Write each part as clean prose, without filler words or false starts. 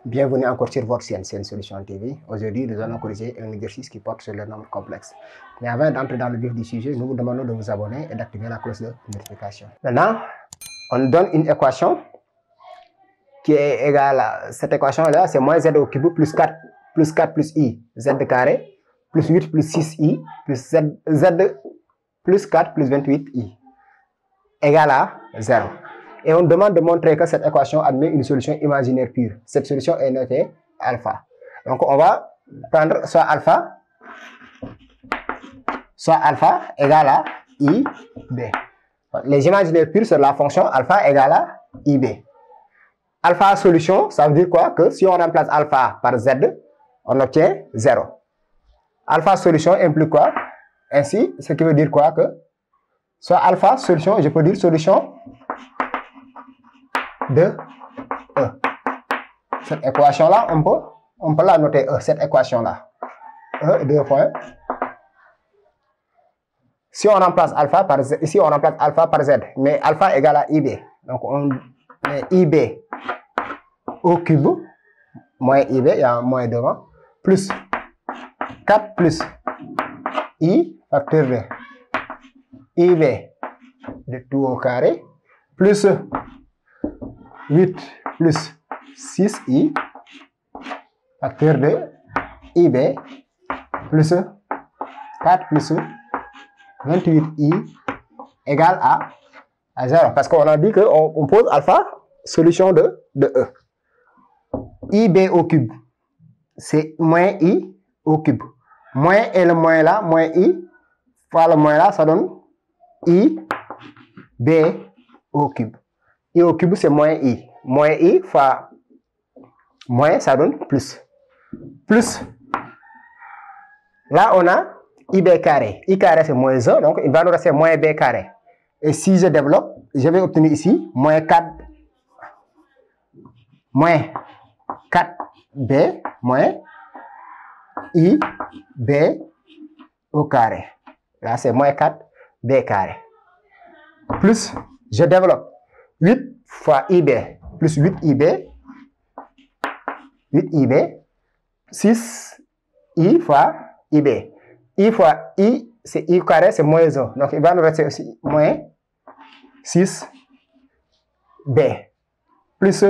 Bienvenue encore sur votre chaîne Solution TV. Aujourd'hui, nous allons corriger un exercice qui porte sur le nombre complexe. Mais avant d'entrer dans le vif du sujet, nous vous demandons de vous abonner et d'activer la cloche de notification. Maintenant, on donne une équation qui est égale à cette équation-là, c'est moins z au cube plus 4 plus i, z carré, plus 8 plus 6i, plus z plus 4 plus 28i, égale à 0. Et on demande de montrer que cette équation admet une solution imaginaire pure. Cette solution est notée alpha. Donc on va prendre soit alpha égale à ib. Les imaginaires purs, c'est la fonction alpha égale à ib. Alpha solution, ça veut dire quoi? Que si on remplace alpha par z, on obtient 0. Alpha solution implique quoi? Ainsi, ce qui veut dire quoi? Que soit alpha solution, je peux dire solution de E. Cette équation-là, on peut la noter E, cette équation-là. E, 2 points. Si on remplace alpha par z, ici on remplace alpha par z, mais alpha égale à ib. Donc on met ib au cube, moins ib, il y a un moins devant, plus 4 plus i, facteur de ib de tout au carré, plus 8 plus 6i, facteur de ib, plus 4 plus 28i égale à 0. Parce qu'on a dit qu'on pose alpha, solution de E. ib au cube, c'est moins i au cube. Moins et le moins là, moins i, fois le moins là, ça donne i b au cube. I au cube, c'est moins i. Moins i fois moins, ça donne plus. Plus. Là, on a ib carré. I carré, c'est moins 1, donc il va nous rester moins b carré. Et si je développe, je vais obtenir ici moins 4b moins i b au carré. Là, c'est moins 4b carré. Plus, je développe 8 fois ib plus 8ib, 6i fois ib. I fois i, c'est i carré, c'est moins 1. Donc, il va nous rester aussi moins 6b. Plus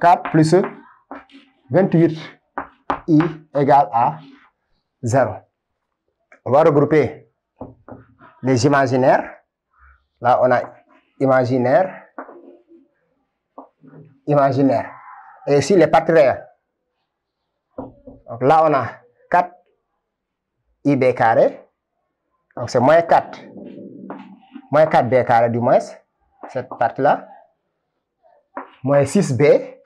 4 plus 28i égale à 0. On va regrouper les imaginaires. Là, on a imaginaire. Et ici, les parties réelles. Donc là, on a 4 ib carré. Donc c'est moins 4b carré du moins, cette partie-là. Moins 6b.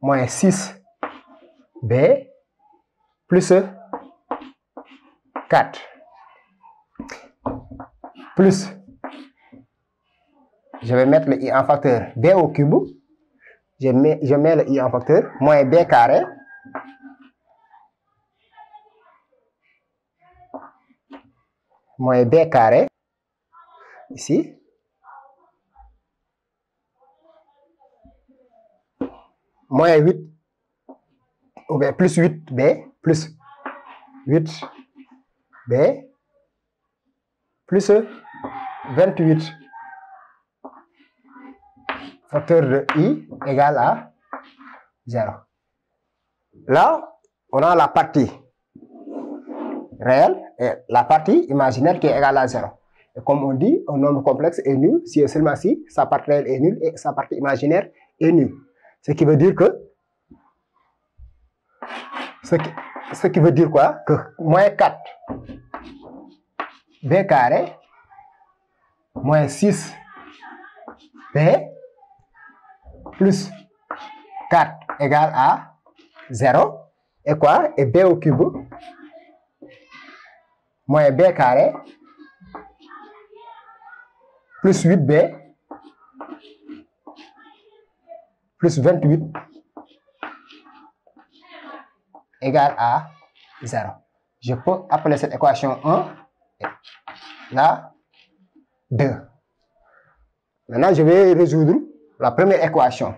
Moins 6b. Plus 4. Plus, je vais mettre le i en facteur b au cube. Je mets le i en facteur, moins b carré. Moins b carré. Ici. Moins 8. Ou bien plus 8b. Plus 8b. Plus 28. Facteur de i égale à 0. Là, on a la partie réelle et la partie imaginaire qui est égale à 0. Et comme on dit, un nombre complexe est nul si et seulement si sa partie réelle est nulle et sa partie imaginaire est nulle. Ce qui veut dire que ce qui veut dire quoi? Que moins 4 b carré moins 6 b plus 4 égale à 0. Et quoi? Et b au cube moins b carré plus 8b plus 28 égale à 0. Je peux appeler cette équation 1 et là 2. Maintenant, je vais résoudre la première équation.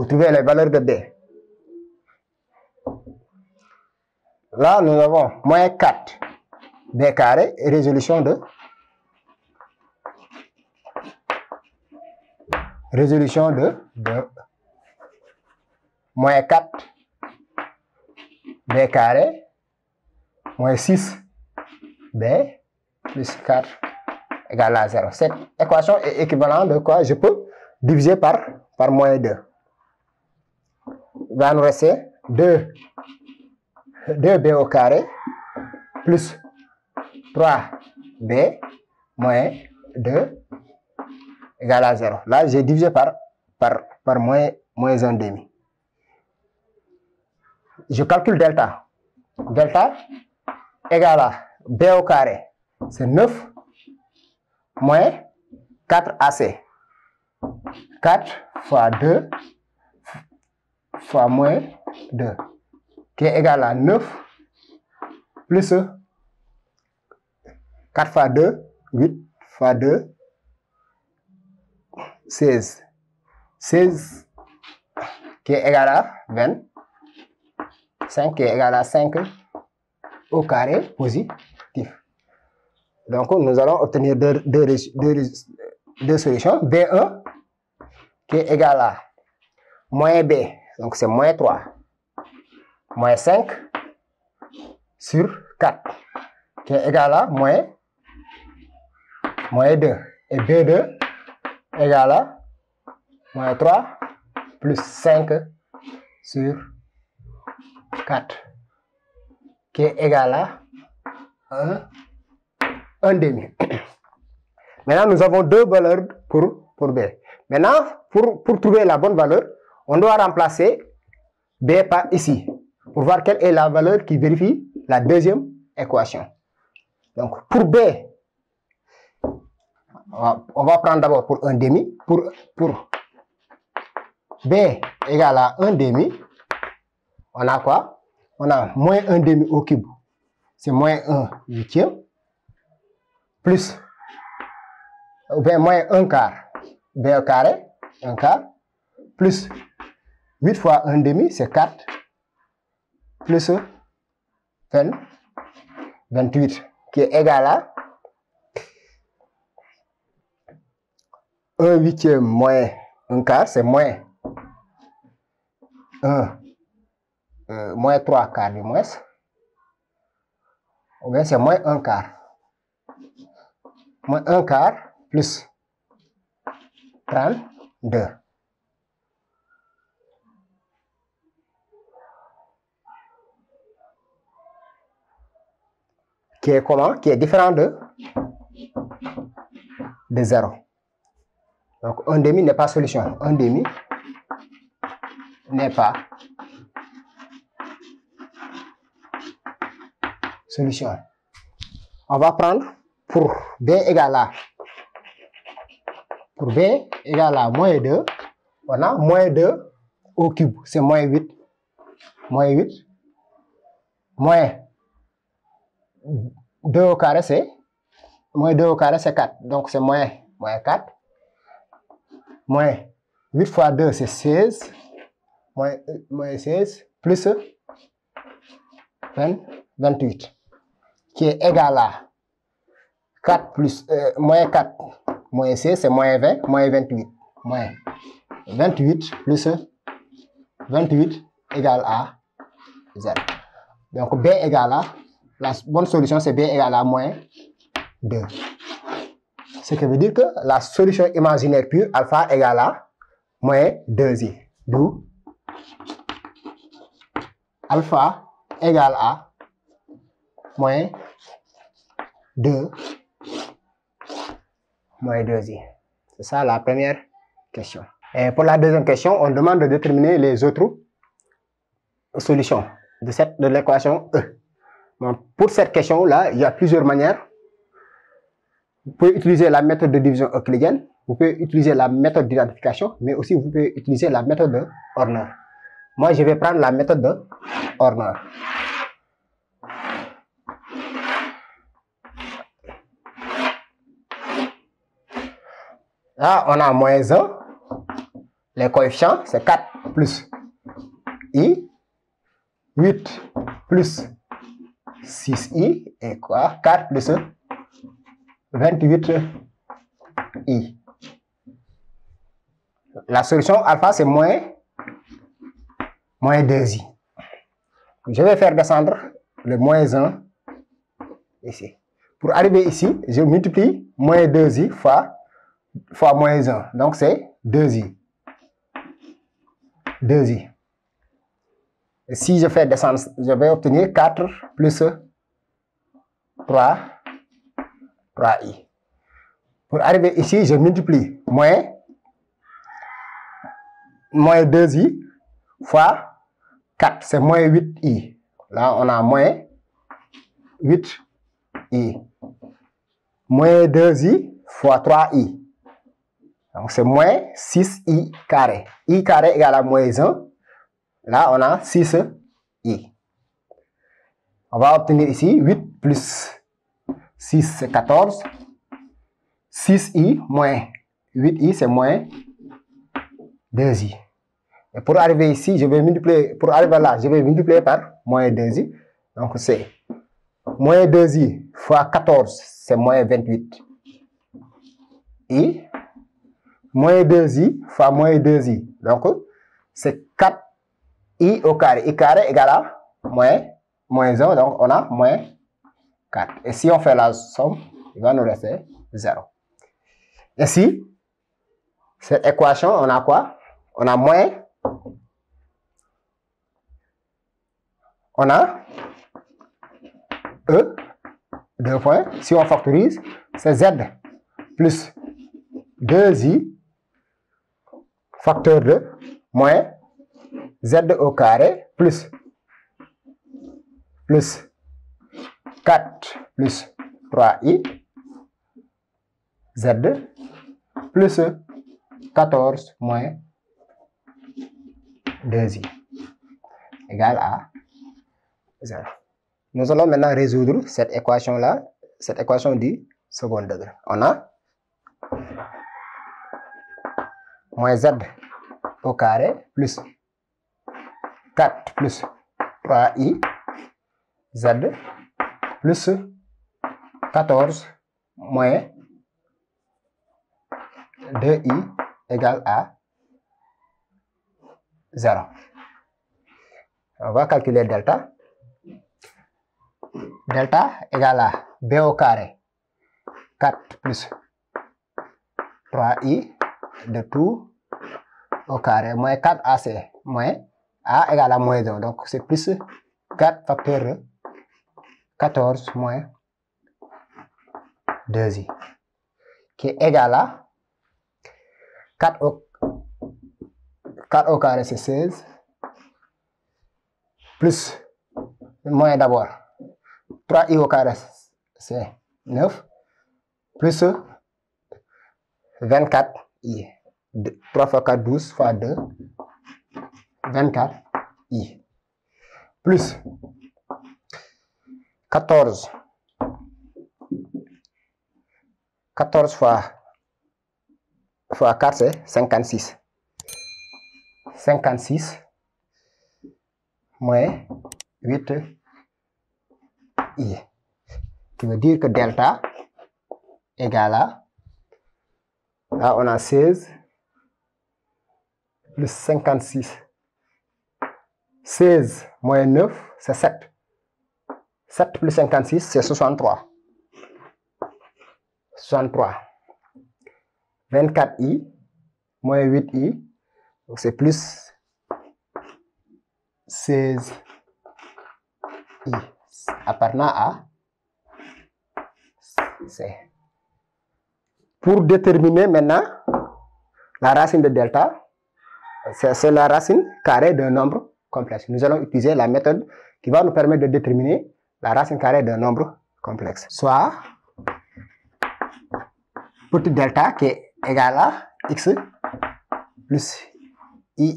pour trouver les valeurs de B. Là, nous avons moins 4 B carré et résolution de moins 4 B carré moins 6 B plus 4 égale à 0. Cette équation est équivalente de quoi? Je peux diviser par moins 2. Il va nous rester 2B au carré plus 3B moins 2 égale à 0. Là, j'ai divisé par moins 1,5. Je calcule delta. Delta égale à B au carré, c'est 9 moins 4AC. 4 fois 2 fois moins 2, qui est égal à 9 plus 4 fois 2, 8 fois 2, 16. 16 qui est égal à 20. 5 qui est égal à 5 au carré positif. Donc, nous allons obtenir deux solutions. B1 qui est égal à moins B, donc c'est moins 3, moins 5 sur 4, qui est égal à moins 2. Et B2 égale à moins 3 plus 5 sur 4, qui est égal à 1,5. Maintenant, nous avons deux valeurs pour B. Maintenant, pour trouver la bonne valeur, on doit remplacer B par ici, pour voir quelle est la valeur qui vérifie la deuxième équation. Donc, pour B, on va prendre d'abord pour 1,5. Pour B égale à 1,5, on a quoi? On a moins 1,5 au cube, c'est moins 1/8, plus, ou bien moins 1 quart, B au carré, 1 quart, plus 8 fois 1,5, c'est 4, plus 28, qui est égal à 1/8 moins 1 quart, c'est moins 3 quarts du moins, ou bien c'est moins 1 quart. Moins 1 quart plus 32. Qui est comment? Qui est différent de 0. Donc, 1,5 n'est pas solution. 1,5 n'est pas solution. On va prendre pour B égale à moins 2, on a moins 2 au cube, c'est moins 8. Moins 8. Moins 2 au carré, c'est 4. Donc, c'est moins 4. Moins 8 fois 2, c'est 16. Moins 16 plus 28. Qui est égal à 4 plus moins 4 moins 16, c'est moins 20, moins 28. Moins 28 plus 28 égale à 0. Donc B égale à, la bonne solution c'est B égale à moins 2. Ce qui veut dire que la solution imaginaire pure alpha égale à moins 2i. D'où alpha égale à moins 2 moins 2i. C'est ça la première question. Et pour la deuxième question, on demande de déterminer les autres solutions de l'équation E. Donc, pour cette question-là, il y a plusieurs manières. Vous pouvez utiliser la méthode de division euclidienne, vous pouvez utiliser la méthode d'identification, mais aussi vous pouvez utiliser la méthode de Horner. Moi, je vais prendre la méthode de Horner. Là, on a moins 1. Les coefficients, c'est 4 plus I, 8 plus 6I, et quoi? 4 plus 28I. La solution alpha, c'est moins 2i. Je vais faire descendre le moins 1 ici. Pour arriver ici, je multiplie moins 2i fois moins 1. Donc, c'est 2i. 2i. Et si je fais descendre, je vais obtenir 4 plus 3i. Pour arriver ici, je multiplie moins 2i fois 4, c'est moins 8i. Là, on a moins 8i. Moins 2i fois 3i. Donc, c'est moins 6i carré. I carré égale à moins 1. Là, on a 6i. On va obtenir ici 8 plus 6, c'est 14. 6i moins 8i, c'est moins 2i. Et pour arriver ici, je vais multiplier, pour arriver là, je vais multiplier par moins 2i. Donc, c'est moins 2i fois 14, c'est moins 28i. Moins 2i fois moins 2i. Donc, c'est 4i au carré. I carré égale à moins 1. Donc, on a moins 4. Et si on fait la somme, il va nous rester 0. Ici, cette équation, on a quoi? On a moins. On a E, 2 points. Si on factorise, c'est Z plus 2i facteur de moins Z au carré plus 4 plus 3i Z plus 14 moins 2i égale à 0. Nous allons maintenant résoudre cette équation-là, cette équation du second degré. On a moins Z au carré plus 4 plus 3i Z plus 14 moins 2i égale à 0. On va calculer delta. Delta égale à b au carré 4 plus 3i de tout au carré moins 4ac moins a égale à moins 1. Donc c'est plus 4 facteur de 14 moins 2i qui est égal à 4 au carré c'est 16 plus moins d'abord 3i au carré c'est 9 plus 24i. 3 fois 4, 12 fois 2, 24i. Plus 14. 14 fois 4 c'est 56. 56 moins 8i. Qui veut dire que delta égale à, là on a 16 plus 56. 16 moins 9 c'est 7. 7 plus 56 c'est 63. 63. 24i moins 8i, donc c'est plus 16i appartenant à C. Pour déterminer maintenant la racine de delta, c'est la racine carrée d'un nombre complexe. Nous allons utiliser la méthode qui va nous permettre de déterminer la racine carrée d'un nombre complexe. Soit petit delta qui est égal à x plus iy.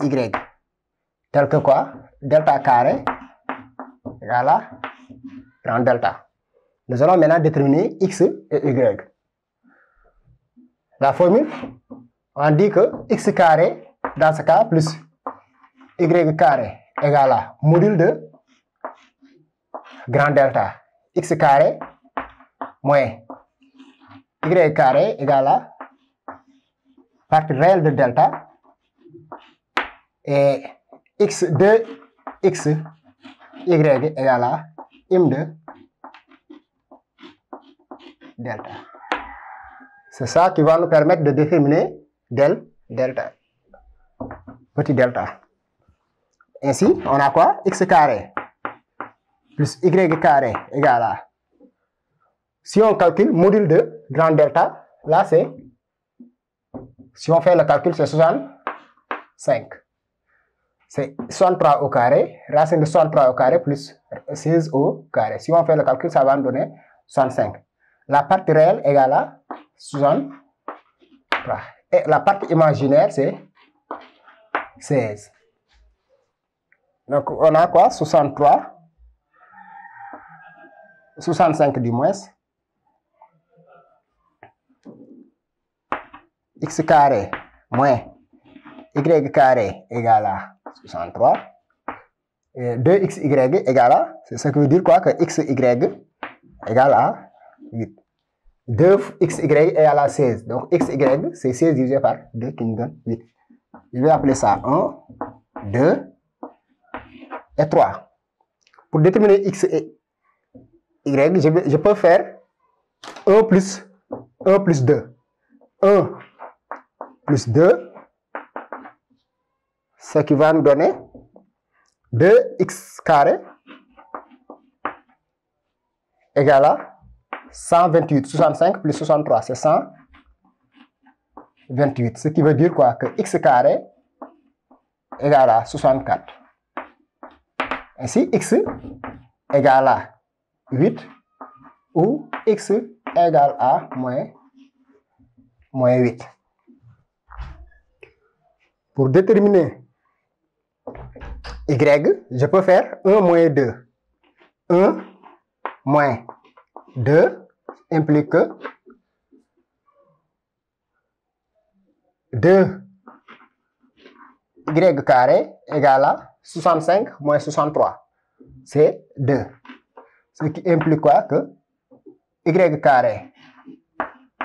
Tel que quoi? Delta carré égale à grand delta. Nous allons maintenant déterminer x et y. La formule, on dit que x carré, dans ce cas, plus y carré égale à module de grand delta x carré moins y carré égale à partie réelle de delta et x de x y égale à m de delta. C'est ça qui va nous permettre de déterminer delta, petit delta. Ainsi, on a quoi? X carré plus y carré égale à, si on calcule module de grand delta, là c'est, si on fait le calcul, c'est 65. C'est 63 au carré, racine de 63 au carré plus 16 au carré. Si on fait le calcul, ça va nous donner 65. La partie réelle égale à 63. Et la partie imaginaire, c'est 16. Donc, on a quoi? 63, 65 du moins, x carré moins y carré égale à 63. Et 2xy égale à, c'est ce qui veut dire quoi? Que xy égale à 8. 2xy égale à 16. Donc, xy, c'est 16 divisé par 2 qui nous donne 8. Je vais appeler ça 1, 2 et 3. Pour déterminer x et y, je peux faire 1 plus 2. 1 plus 2, ce qui va nous donner 2x carré égale à 128. 65 plus 63, c'est 128. Ce qui veut dire quoi? Que x carré égale à 64. Ainsi, x égale à 8 ou x égale à moins 8. Pour déterminer y, je peux faire 1 moins 2. 1 moins 2 implique que 2y carré égale à 65 moins 63. C'est 2. Ce qui implique quoi? Que y carré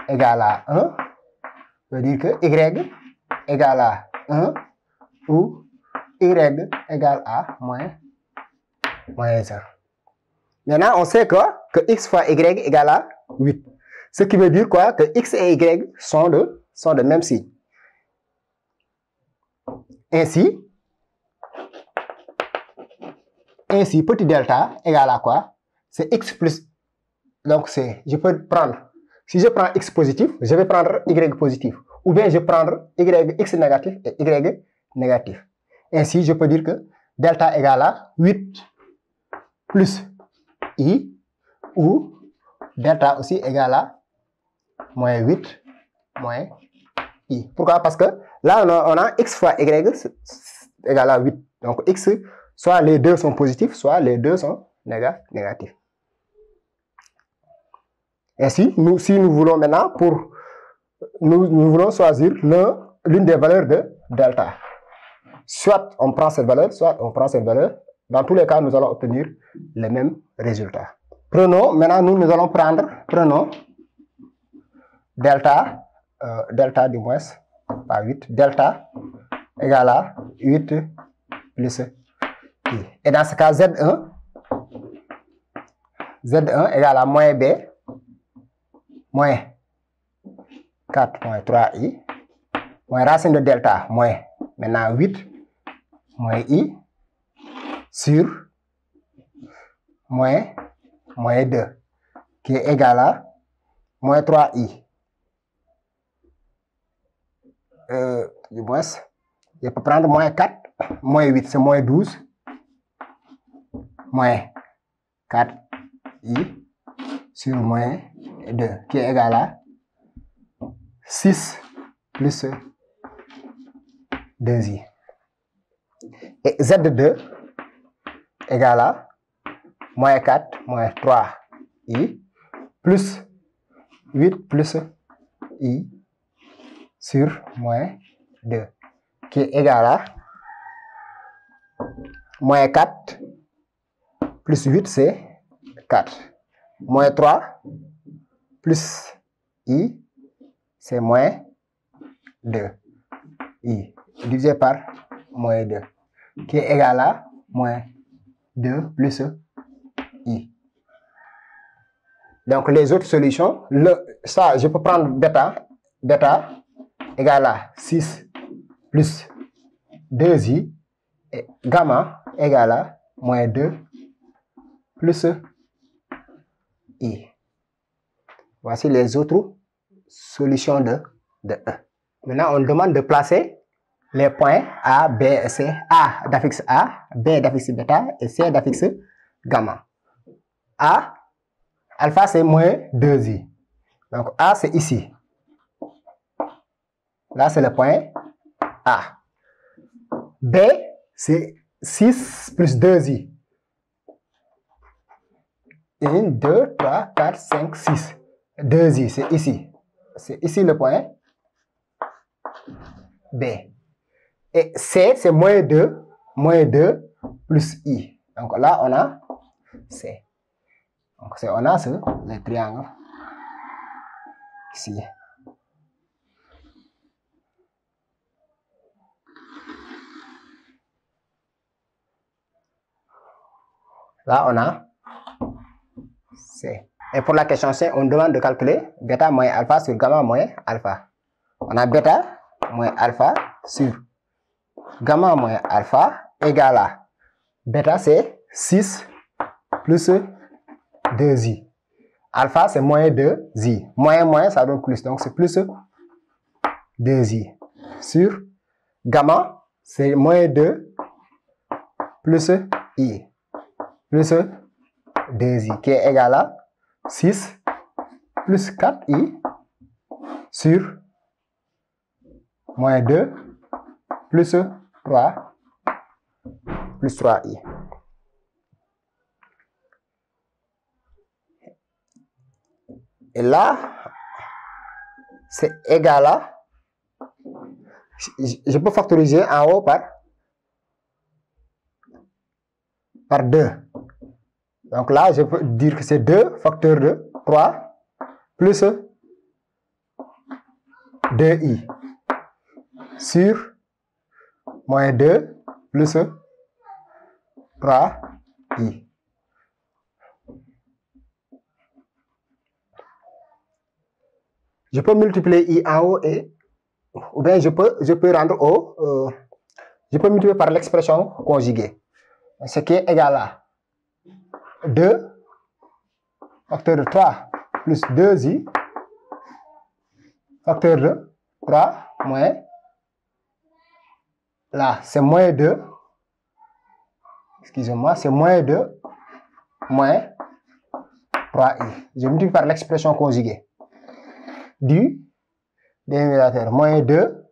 égale à 1. Ça veut dire que y égale à 1 ou y égale à moins 1. Maintenant, on sait que x fois y égale à 8. Ce qui veut dire quoi? Que x et y sont de même signe. Ainsi, petit delta égale à quoi? C'est x plus, donc c'est, je peux prendre, si je prends x positif, je vais prendre y positif. Ou bien je vais prendre x négatif et y négatif. Ainsi, je peux dire que delta égale à 8 plus i, ou delta aussi égale à moins 8 moins i. Pourquoi? Parce que là, on a x fois y égale à 8. Donc, x, soit les deux sont positifs, soit les deux sont négatifs. Ainsi, si nous voulons maintenant, nous voulons choisir l'une des valeurs de delta. Soit on prend cette valeur, soit on prend cette valeur. Dans tous les cas, nous allons obtenir les mêmes résultats. Maintenant, nous allons prenons delta du moins, pas 8, delta égale à 8 plus i. Et dans ce cas, Z1 égale à moins b, moins 4 moins 3i, moins racine de delta, moins maintenant 8, moins i, sur moins 2, qui est égal à moins 3i. Du moins, je peux prendre moins 4, moins 8, c'est moins 12, moins 4i sur moins 2, qui est égal à 6 plus 2i. Et Z2 égale à moins 4 moins 3i plus 8 plus i sur moins 2, qui est égal à moins 4 plus 8, c'est 4. Moins 3 plus I, c'est moins 2. I divisé par moins 2, qui est égal à moins 2 plus I. Donc, les autres solutions, ça, je peux prendre bêta égale à 6 plus 2i, et gamma égale à moins 2 plus i. Voici les autres solutions de 1. Maintenant, on demande de placer les points A, B et C. A d'affixe A, B d'affixe bêta et C d'affixe gamma. A, alpha c'est moins 2i. Donc A c'est ici. Là c'est le point A. B c'est 6 plus 2i. 1, 2, 3, 4, 5, 6. 2i c'est ici. C'est ici le point B. Et C c'est moins 2 plus i. Donc là on a C. Donc on a le triangle ici. Là on a C. Et pour la question C, on demande de calculer bêta moins alpha sur gamma moins alpha. On a bêta moins alpha sur gamma moins alpha égale à bêta c'est 6 plus 2i. Alpha c'est moins 2i. Moins ça donne plus. Donc c'est plus 2i. Sur gamma c'est moins 2 plus i. Plus 2i qui est égal à 6 plus 4i sur moins 2 plus 3 plus 3i. Et là, c'est égal à, je peux factoriser en haut par 2. Donc là, je peux dire que c'est 2 facteur de 3 plus 2i sur moins 2 plus 3i. Je peux multiplier i en haut ou bien je peux rendre au, je peux multiplier par l'expression conjuguée. Ce qui est égal à 2 facteur de 3 plus 2i facteur de 3 moins, là c'est moins 2, excusez-moi, c'est moins 2 moins 3i. Je multiplie par l'expression conjuguée du dénominateur moins 2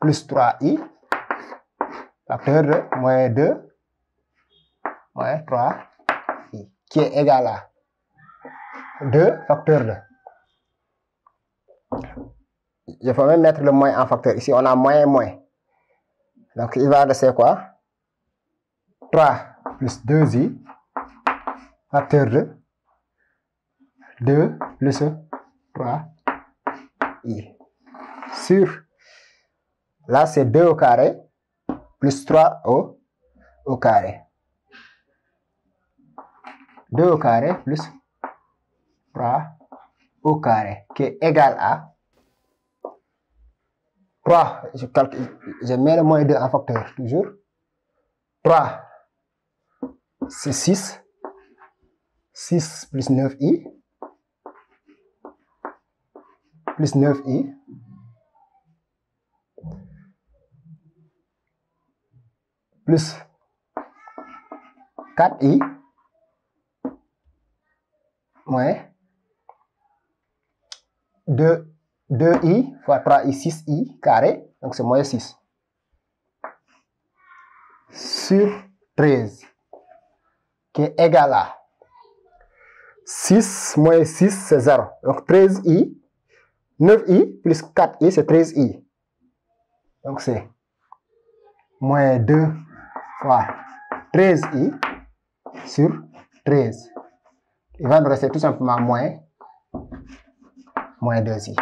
plus 3i facteur de moins 2 moins 3i qui est égal à 2 facteur de. Je peux même mettre le moins en facteur. Ici, on a moins. Donc, il va rester quoi? 3 plus 2i facteur de 2 plus 3i. Sur, là, c'est 2 au carré plus 3 au carré. 2 au carré plus 3 au carré qui est égal à 3, je mets le moins 2 en facteur toujours. 3 c'est 6. 6 plus 9i plus 9i plus 4i moins 2i fois 3i, 6i carré, donc c'est moins 6 sur 13 qui est égal à 6 moins 6 c'est 0, donc 13i, 9i plus 4i c'est 13i, donc c'est moins 2 fois 13i sur 13. Il va nous rester tout simplement moins 2i.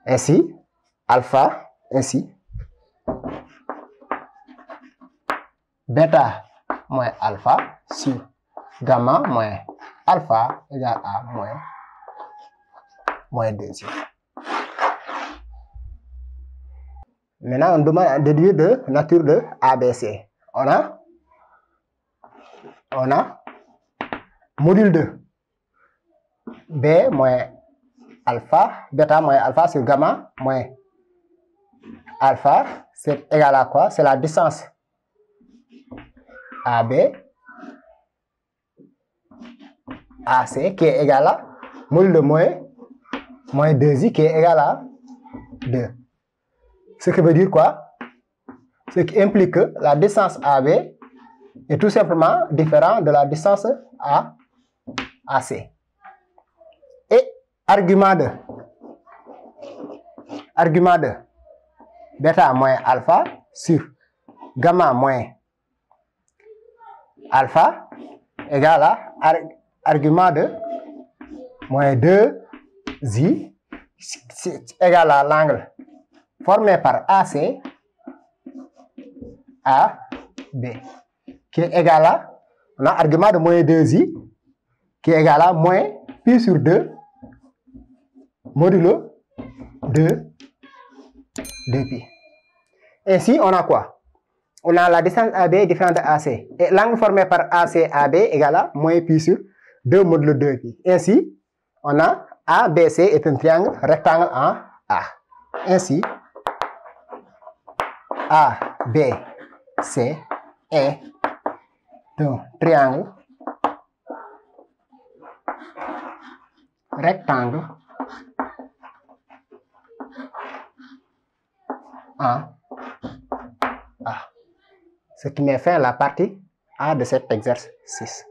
Ainsi, alpha, ainsi, bêta moins alpha sur gamma moins alpha égale à moins 2i. Maintenant, on demande à déduire de nature de ABC. On a module de B moins alpha, bêta moins alpha sur gamma moins alpha, c'est égal à quoi? C'est la distance AB, AC qui est égal à module de moins 2i qui est égal à 2. Ce qui veut dire quoi? Ce qui implique que la distance AB est tout simplement différente de la distance AC. Et argument de bêta moins alpha sur gamma moins alpha égale à argument de moins 2i égale à l'angle formé par AC AB qui est égal à, on a argument de moins 2i qui est égal à moins pi sur 2 modulo 2pi. Ainsi, on a quoi? On a la distance AB différente de AC. Et l'angle formé par AC-AB égale à moins pi sur 2 modulo 2pi. Ainsi, on a ABC est un triangle rectangle en A. Ainsi, ABC est un triangle rectangle en A. Ce qui met fin à la partie A de cet exercice.